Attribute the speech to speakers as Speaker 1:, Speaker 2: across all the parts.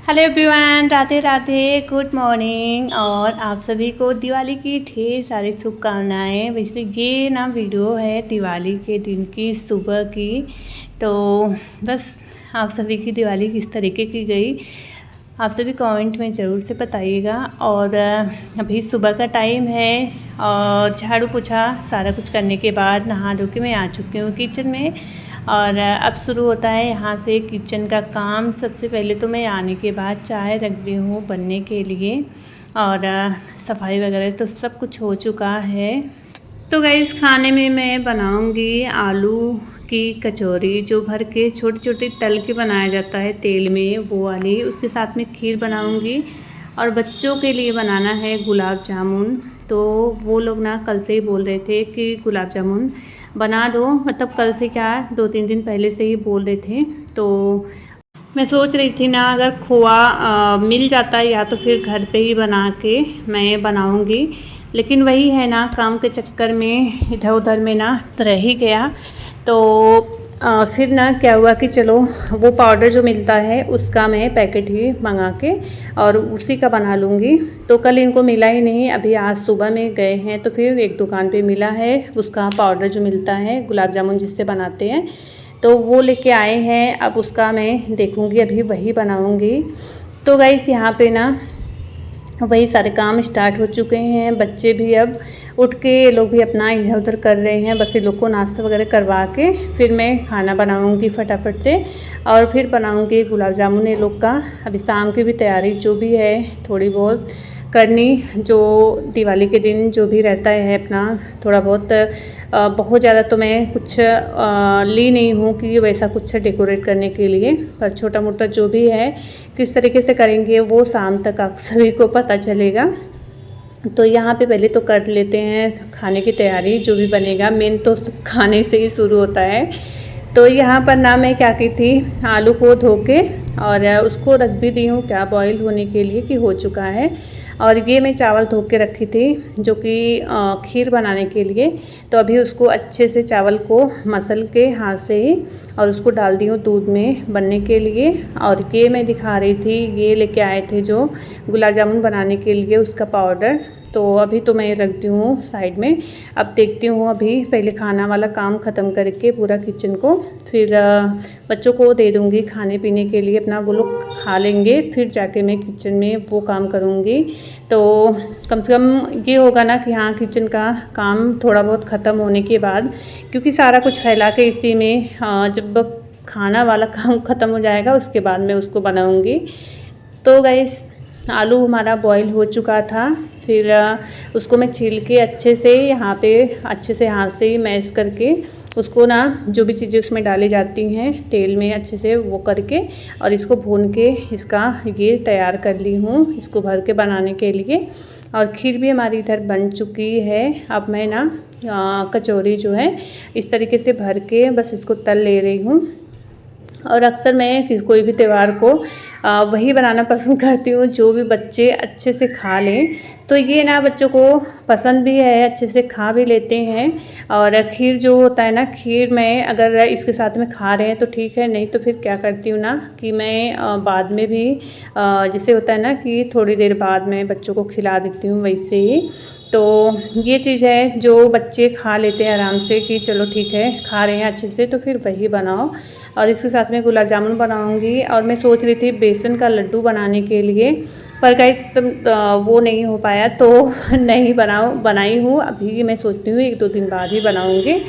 Speaker 1: Hello everyone, Radhe Radhe, good morning. और आप सभी को दिवाली की ढेर सारी शुभकामनाएं। वैसे ये ना वीडियो है दिवाली के दिन की सुबह की। तो बस आप सभी की दिवाली किस तरीके की गई आप सभी कमेंट में ज़रूर से बताइएगा। और अभी सुबह का टाइम है और झाड़ू पोछा सारा कुछ करने के बाद नहा धो के मैं आ चुकी हूँ किचन में। और अब शुरू होता है यहाँ से किचन का काम। सबसे पहले तो मैं आने के बाद चाय रख दी हूँ बनने के लिए और सफाई वगैरह तो सब कुछ हो चुका है। तो गाइस खाने में मैं बनाऊँगी आलू की कचौरी, जो भर के छोटी छोटी तल के बनाया जाता है तेल में, वो वाली। उसके साथ में खीर बनाऊँगी और बच्चों के लिए बनाना है गुलाब जामुन। तो वो लोग ना कल से ही बोल रहे थे कि गुलाब जामुन बना दो, मतलब कल से क्या 2-3 दिन पहले से ही बोल रहे थे। तो मैं सोच रही थी ना, अगर खोआ मिल जाता है या तो फिर घर पे ही बना के मैं बनाऊँगी। लेकिन वही है ना, काम के चक्कर में इधर उधर में ना रह ही गया। तो फिर ना क्या हुआ कि चलो वो पाउडर जो मिलता है उसका मैं पैकेट ही मंगा के और उसी का बना लूँगी। तो कल इनको मिला ही नहीं, अभी आज सुबह में गए हैं तो फिर एक दुकान पे मिला है उसका पाउडर जो मिलता है गुलाब जामुन जिससे बनाते हैं, तो वो लेके आए हैं। अब उसका मैं देखूँगी, अभी वही बनाऊँगी। तो गाइस यहाँ पे ना वही सारे काम स्टार्ट हो चुके हैं। बच्चे भी अब उठ के ये लोग भी अपना इधर उधर कर रहे हैं। बस ये लोग को नाश्ता वगैरह करवा के फिर मैं खाना बनाऊंगी फटाफट से और फिर बनाऊंगी गुलाब जामुन ये लोग का। अभी शाम की भी तैयारी जो भी है थोड़ी बहुत करनी, जो दिवाली के दिन जो भी रहता है अपना थोड़ा बहुत। बहुत ज़्यादा तो मैं कुछ ली नहीं हूँ कि वैसा कुछ डेकोरेट करने के लिए, पर छोटा मोटा जो भी है किस तरीके से करेंगे वो शाम तक आप सभी को पता चलेगा। तो यहाँ पे पहले तो कर लेते हैं खाने की तैयारी, जो भी बनेगा मेन तो खाने से ही शुरू होता है। तो यहाँ पर ना मैं क्या की थी, आलू को धो के और उसको रख भी दी हूँ क्या बॉईल होने के लिए कि हो चुका है। और ये मैं चावल धो के रखी थी जो कि खीर बनाने के लिए। तो अभी उसको अच्छे से चावल को मसल के हाथ से ही और उसको डाल दी हूँ दूध में बनने के लिए। और ये मैं दिखा रही थी, ये लेके आए थे जो गुलाब जामुन बनाने के लिए उसका पाउडर। तो अभी तो मैं रखती हूँ साइड में। अब देखती हूँ, अभी पहले खाना वाला काम ख़त्म करके पूरा किचन को, फिर बच्चों को दे दूँगी खाने पीने के लिए, अपना वो लोग खा लेंगे, फिर जाके मैं किचन में वो काम करूँगी। तो कम से कम ये होगा ना कि हाँ किचन का काम थोड़ा बहुत ख़त्म होने के बाद, क्योंकि सारा कुछ फैला के इसी में जब खाना वाला काम ख़त्म हो जाएगा उसके बाद मैं उसको बनाऊँगी। तो गाइस आलू हमारा बॉईल हो चुका था, फिर उसको मैं छील के अच्छे से यहाँ पे अच्छे से हाथ से ही मैश करके उसको ना जो भी चीज़ें उसमें डाली जाती हैं तेल में अच्छे से वो करके और इसको भून के इसका ये तैयार कर ली हूँ इसको भर के बनाने के लिए। और खीर भी हमारी इधर बन चुकी है। अब मैं ना कचौरी जो है इस तरीके से भर के बस इसको तल ले रही हूँ। और अक्सर मैं कोई भी त्यौहार को वही बनाना पसंद करती हूँ जो भी बच्चे अच्छे से खा लें। तो ये ना बच्चों को पसंद भी है, अच्छे से खा भी लेते हैं। और खीर जो होता है ना, खीर में अगर इसके साथ में खा रहे हैं तो ठीक है, नहीं तो फिर क्या करती हूँ ना कि मैं बाद में भी जैसे होता है ना कि थोड़ी देर बाद में बच्चों को खिला देती हूँ वैसे ही। तो ये चीज़ है जो बच्चे खा लेते हैं आराम से कि चलो ठीक है खा रहे हैं अच्छे से, तो फिर वही बनाओ। और इसके साथ में गुलाब जामुन बनाऊंगी। और मैं सोच रही थी बेसन का लड्डू बनाने के लिए, पर गाइस वो नहीं हो पाया तो नहीं बनाई हूँ। अभी मैं सोचती हूँ 1-2 दिन बाद ही बनाऊंगी।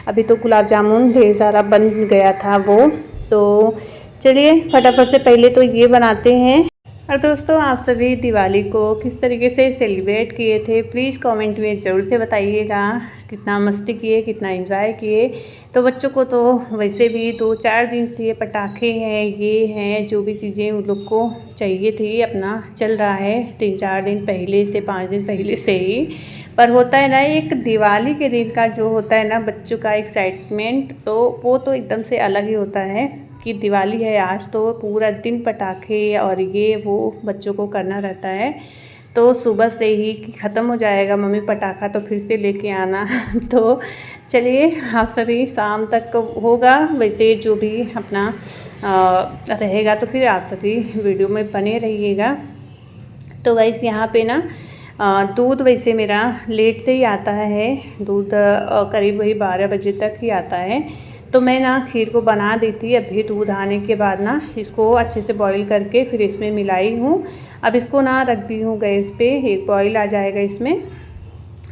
Speaker 1: अभी तो गुलाब जामुन ढेर सारा बन गया था वो। तो चलिए फटाफट से पहले तो ये बनाते हैं। और दोस्तों आप सभी दिवाली को किस तरीके से सेलिब्रेट किए थे प्लीज़ कमेंट में ज़रूर से बताइएगा। कितना मस्ती किए, कितना एंजॉय किए। तो बच्चों को तो वैसे भी 2-4 दिन से ये पटाखे हैं, ये हैं जो भी चीज़ें उन लोग को चाहिए थी, अपना चल रहा है 3-4 दिन पहले से, 5 दिन पहले से ही। पर होता है ना एक दिवाली के दिन का जो होता है ना बच्चों का एक्साइटमेंट, तो वो तो एकदम से अलग ही होता है कि दिवाली है आज तो पूरा दिन पटाखे और ये वो बच्चों को करना रहता है। तो सुबह से ही कि ख़त्म हो जाएगा मम्मी पटाखा तो फिर से लेके आना। तो चलिए आप सभी शाम तक होगा, वैसे जो भी अपना रहेगा तो फिर आप सभी वीडियो में बने रहिएगा। तो वैसे यहाँ पे ना दूध वैसे मेरा लेट से ही आता है, दूध करीब वही 12 बजे तक ही आता है। तो मैं ना खीर को बना देती, अभी दूध आने के बाद ना इसको अच्छे से बॉईल करके फिर इसमें मिलाई हूँ। अब इसको ना रख दी हूँ गैस पे, एक बॉईल आ जाएगा इसमें।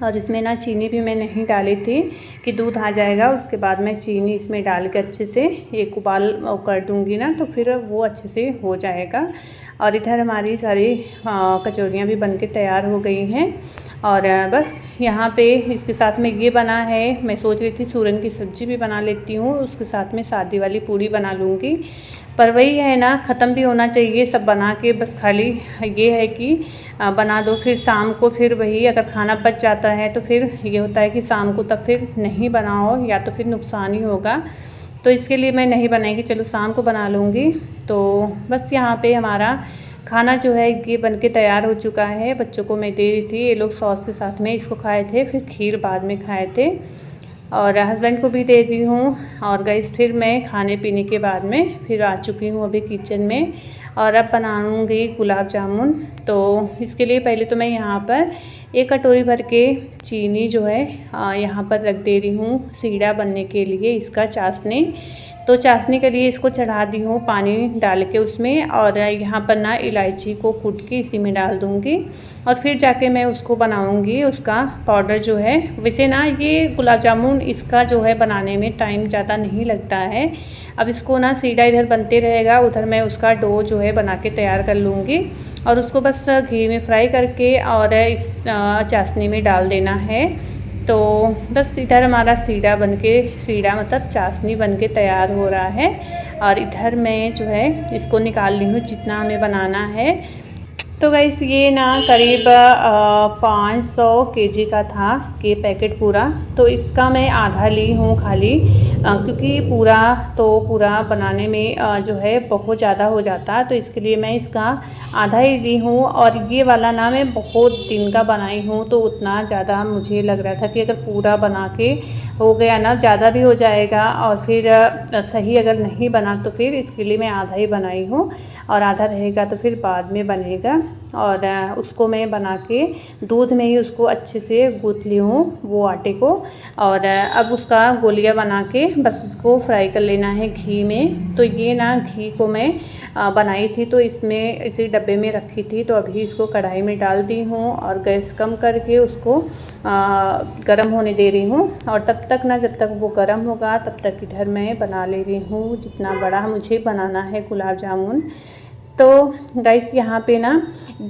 Speaker 1: और इसमें ना चीनी भी मैं नहीं डाली थी कि दूध आ जाएगा उसके बाद मैं चीनी इसमें डाल के अच्छे से एक उबाल कर दूँगी ना, तो फिर वो अच्छे से हो जाएगा। और इधर हमारी सारी कचौरियाँ भी बनके तैयार हो गई हैं। और बस यहाँ पे इसके साथ में ये बना है, मैं सोच रही थी सूरन की सब्ज़ी भी बना लेती हूँ, उसके साथ में सादी वाली पूड़ी बना लूँगी। पर वही है ना, ख़त्म भी होना चाहिए सब बना के, बस खाली ये है कि बना दो फिर शाम को, फिर वही अगर खाना बच जाता है तो फिर ये होता है कि शाम को तब फिर नहीं बनाओ या तो फिर नुकसान ही होगा। तो इसके लिए मैं नहीं बनाएगी, चलो शाम को बना लूँगी। तो बस यहाँ पे हमारा खाना जो है ये बनके तैयार हो चुका है। बच्चों को मैं दे रही थी, ये लोग सॉस के साथ में इसको खाए थे, फिर खीर बाद में खाए थे। और हस्बैंड को भी दे दी हूँ। और गैस फिर मैं खाने पीने के बाद में फिर आ चुकी हूँ अभी किचन में, और अब बनाऊँगी गुलाब जामुन। तो इसके लिए पहले तो मैं यहाँ पर 1 कटोरी भर के चीनी जो है यहाँ पर रख दे रही हूँ सीढ़ा बनने के लिए, इसका चाशनी। तो चाशनी के लिए इसको चढ़ा दी हूँ पानी डाल के उसमें, और यहाँ पर ना इलायची को कूट के इसी में डाल दूँगी और फिर जाके मैं उसको बनाऊँगी उसका पाउडर जो है। वैसे ना ये गुलाब जामुन इसका जो है बनाने में टाइम ज़्यादा नहीं लगता है। अब इसको ना सीधा इधर बनते रहेगा, उधर मैं उसका डो जो है बना के तैयार कर लूँगी और उसको बस घी में फ्राई करके और इस चाशनी में डाल देना है। तो बस इधर हमारा सीढ़ा मतलब चाशनी बनके तैयार हो रहा है। और इधर मैं जो है इसको निकाल ली हूँ जितना हमें बनाना है। तो गाइस ये ना करीब 500 केजी का था ये पैकेट पूरा, तो इसका मैं आधा ली हूँ खाली, क्योंकि पूरा बनाने में जो है बहुत ज़्यादा हो जाता, तो इसके लिए मैं इसका आधा ही ली हूँ। और ये वाला ना मैं बहुत दिन का बनाई हूँ, तो उतना ज़्यादा मुझे लग रहा था कि अगर पूरा बना के हो गया ना ज़्यादा भी हो जाएगा, और फिर सही अगर नहीं बना तो फिर इसके लिए मैं आधा ही बनाई हूँ, और आधा रहेगा तो फिर बाद में बनेगा। और उसको मैं बना के दूध में ही उसको अच्छे से गूँथ ली हूँ वो आटे को। और अब उसका गोलियां बना के बस इसको फ्राई कर लेना है घी में। तो ये ना घी को मैं बनाई थी, तो इसमें इसी डब्बे में रखी थी, तो अभी इसको कढ़ाई में डाल दी हूँ और गैस कम करके उसको गर्म होने दे रही हूँ। और तब तक ना जब तक वो गर्म होगा तब तक इधर मैं बना ले रही हूँ जितना बड़ा मुझे बनाना है गुलाब जामुन। तो गाइस यहाँ पे ना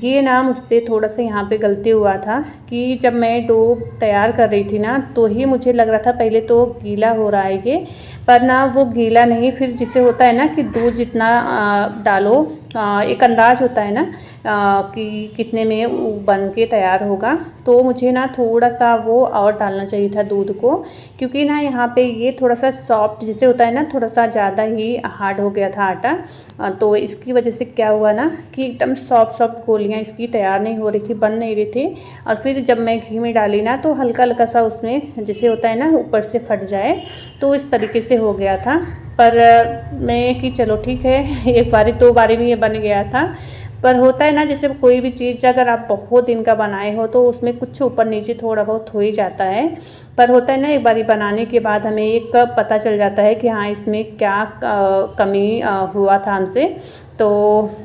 Speaker 1: ये ना मुझसे थोड़ा सा यहाँ पे गलती हुआ था कि जब मैं डो तैयार कर रही थी ना, तो ही मुझे लग रहा था पहले तो गीला हो रहा है ये, पर ना वो गीला नहीं, फिर जिसे होता है ना कि दूध जितना डालो एक अंदाज़ होता है ना कि कितने में वो बन के तैयार होगा। तो मुझे ना थोड़ा सा वो और डालना चाहिए था दूध को, क्योंकि ना यहाँ पे ये थोड़ा सा सॉफ्ट जिसे होता है ना, थोड़ा सा ज़्यादा ही हार्ड हो गया था आटा। तो इसकी वजह से क्या हुआ ना कि एकदम सॉफ्ट गोलियाँ इसकी तैयार नहीं हो रही थी, बन नहीं रही थी। और फिर जब मैं घी में डाली ना तो हल्का हल्का सा उसमें जैसे होता है ना ऊपर से फट जाए, तो इस तरीके से हो गया था। पर मैं कि चलो ठीक है, एक बारी 2 बारी में ये बन गया था। पर होता है ना जैसे कोई भी चीज़ अगर आप बहुत दिन का बनाए हो तो उसमें कुछ ऊपर नीचे थोड़ा बहुत हो ही जाता है। पर होता है ना एक बारी बनाने के बाद हमें एक पता चल जाता है कि हाँ इसमें क्या कमी हुआ था हमसे। तो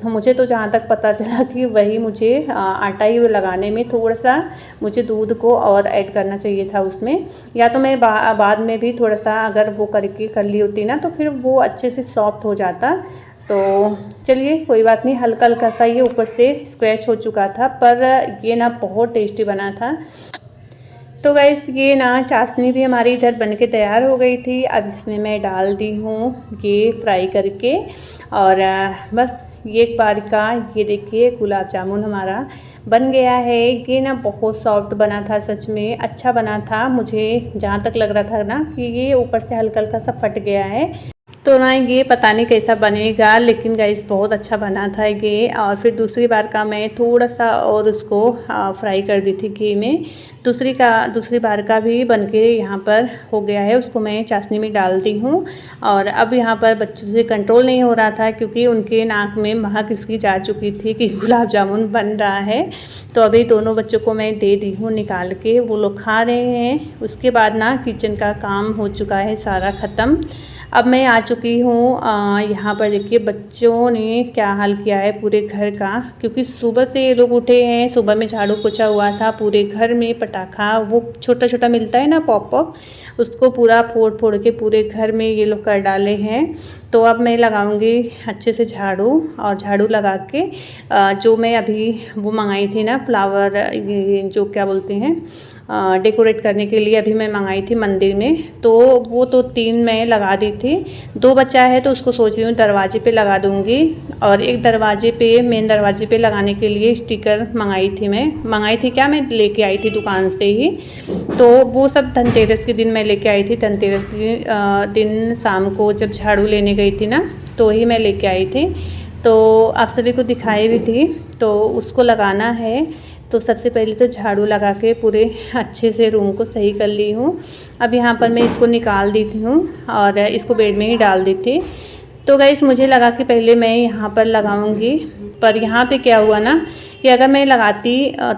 Speaker 1: मुझे तो जहाँ तक पता चला कि वही मुझे आटा ही लगाने में थोड़ा सा मुझे दूध को और ऐड करना चाहिए था उसमें, या तो मैं बाद में भी थोड़ा सा अगर वो करके कर ली होती ना तो फिर वो अच्छे से सॉफ्ट हो जाता। तो चलिए कोई बात नहीं, हल्का हल्का सा ये ऊपर से स्क्रैच हो चुका था, पर ये ना बहुत टेस्टी बना था। तो गाइस ये ना चाशनी भी हमारी इधर बन के तैयार हो गई थी। अब इसमें मैं डाल दी हूँ ये फ्राई करके, और बस ये एक बार का ये देखिए गुलाब जामुन हमारा बन गया है। ये ना बहुत सॉफ्ट बना था, सच में अच्छा बना था। मुझे जहाँ तक लग रहा था ना कि ये ऊपर से हल्का हल्का सा फट गया है, तो ना ये पता नहीं कैसा बनेगा, लेकिन गाइस बहुत अच्छा बना था ये। और फिर दूसरी बार का मैं थोड़ा सा और उसको फ्राई कर दी थी घी में। दूसरी बार का भी बनके यहाँ पर हो गया है, उसको मैं चाशनी में डाल दी हूँ। और अब यहाँ पर बच्चों से कंट्रोल नहीं हो रहा था, क्योंकि उनके नाक में महक इसकी जा चुकी थी कि गुलाब जामुन बन रहा है। तो अभी दोनों बच्चों को मैं दे दी हूँ निकाल के, वो लोग खा रहे हैं। उसके बाद ना किचन का काम हो चुका है सारा ख़त्म। अब मैं आ चुकी हूँ यहाँ पर। देखिए बच्चों ने क्या हाल किया है पूरे घर का, क्योंकि सुबह से ये लोग उठे हैं। सुबह में झाड़ू पोछा हुआ था पूरे घर में, पटाखा वो छोटा छोटा मिलता है ना पॉप पॉप, उसको पूरा फोड़ फोड़ के पूरे घर में ये लोग कर डाले हैं। तो अब मैं लगाऊंगी अच्छे से झाड़ू, और झाड़ू लगा के जो मैं अभी वो मंगाई थी ना फ्लावर, ये जो क्या बोलते हैं डेकोरेट करने के लिए, अभी मैं मंगाई थी मंदिर में। तो वो तो 3 मैं लगा दी थी। 2 बचा है तो उसको सोच रही हूँ दरवाजे पे लगा दूँगी। और एक दरवाजे पे, मेन दरवाजे पे लगाने के लिए स्टिकर मंगाई थी क्या, मैं लेके आई थी दुकान से ही। तो वो सब धनतेरस के दिन मैं लेके आई थी। धनतेरस के दिन शाम को जब झाड़ू लेने गई थी ना, तो ही मैं लेके आई थी। तो आप सभी को दिखाई भी थी। तो उसको लगाना है। तो सबसे पहले तो झाड़ू लगा के पूरे अच्छे से रूम को सही कर ली हूँ। अब यहाँ पर मैं इसको निकाल दी हूँ और इसको बेड में ही डाल दी थी। तो गाइस मुझे लगा कि पहले मैं यहाँ पर लगाऊंगी, पर यहाँ पे क्या हुआ ना कि अगर मैं लगाती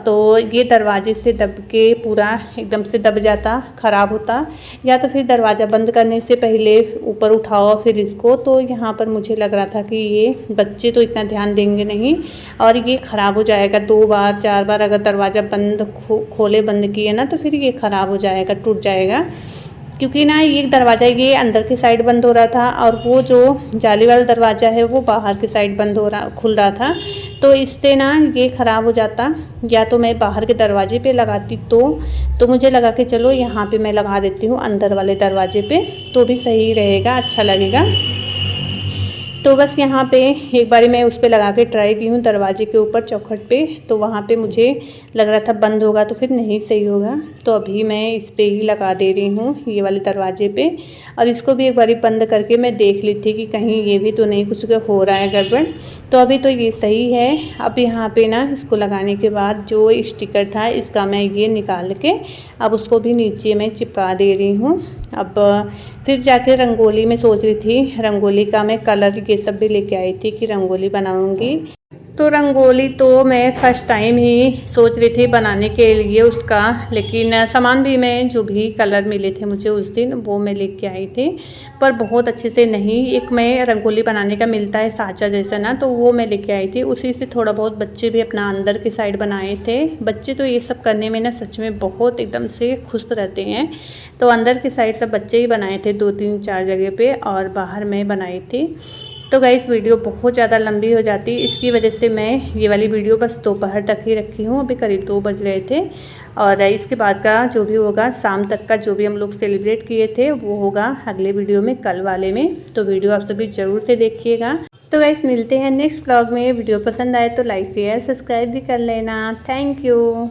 Speaker 1: तो ये दरवाजे से दब के पूरा एकदम से दब जाता, ख़राब होता। या तो फिर दरवाज़ा बंद करने से पहले ऊपर उठाओ फिर इसको। तो यहाँ पर मुझे लग रहा था कि ये बच्चे तो इतना ध्यान देंगे नहीं और ये ख़राब हो जाएगा। 2 बार 4 बार अगर दरवाज़ा बंद खोले बंद किए ना, तो फिर ये ख़राब हो जाएगा, टूट जाएगा। क्योंकि ना ये दरवाज़ा ये अंदर की साइड बंद हो रहा था, और वो जो जाली वाला दरवाज़ा है वो बाहर की साइड खुल रहा था। तो इससे ना ये ख़राब हो जाता। या तो मैं बाहर के दरवाजे पे लगाती, तो मुझे लगा कि चलो यहाँ पे मैं लगा देती हूँ अंदर वाले दरवाजे पे, तो भी सही रहेगा, अच्छा लगेगा। तो बस यहाँ पे एक बारी मैं उस पर लगा के ट्राई की हूँ दरवाजे के ऊपर चौखट पे। तो वहाँ पे मुझे लग रहा था बंद होगा तो फिर नहीं सही होगा। तो अभी मैं इस पे ही लगा दे रही हूँ ये वाले दरवाजे पे। और इसको भी एक बारी बंद करके मैं देख ली थी कि कहीं ये भी तो नहीं कुछ हो रहा है गड़बड़। तो अभी तो ये सही है। अब यहाँ पे ना इसको लगाने के बाद जो स्टिकर था इसका मैं ये निकाल के अब उसको भी नीचे मैं चिपका दे रही हूँ। अब फिर जाके रंगोली में सोच रही थी, रंगोली का मैं कलर ये सब भी लेके आई थी कि रंगोली बनाऊंगी। तो रंगोली तो मैं फ़र्स्ट टाइम ही सोच रही थी बनाने के लिए उसका, लेकिन सामान भी मैं जो भी कलर मिले थे मुझे उस दिन वो मैं लेके आई थी, पर बहुत अच्छे से नहीं। एक मैं रंगोली बनाने का मिलता है साँचा जैसा ना, तो वो मैं लेके आई थी। उसी से थोड़ा बहुत बच्चे भी अपना अंदर की साइड बनाए थे। बच्चे तो ये सब करने में ना सच में बहुत एकदम से खुश रहते हैं। तो अंदर की साइड सब बच्चे ही बनाए थे 2 3 4 जगह पे, और बाहर मैं बनाई थी। तो गाइस वीडियो बहुत ज़्यादा लंबी हो जाती, इसकी वजह से मैं ये वाली वीडियो बस दोपहर तक ही रखी हूँ। अभी करीब 2 बज रहे थे, और इसके बाद का जो भी होगा शाम तक का जो भी हम लोग सेलिब्रेट किए थे वो होगा अगले वीडियो में, कल वाले में। तो वीडियो आप सभी ज़रूर से देखिएगा। तो गाइस मिलते हैं नेक्स्ट ब्लॉग में। वीडियो पसंद आए तो लाइक शेयर सब्सक्राइब भी कर लेना। Thank you.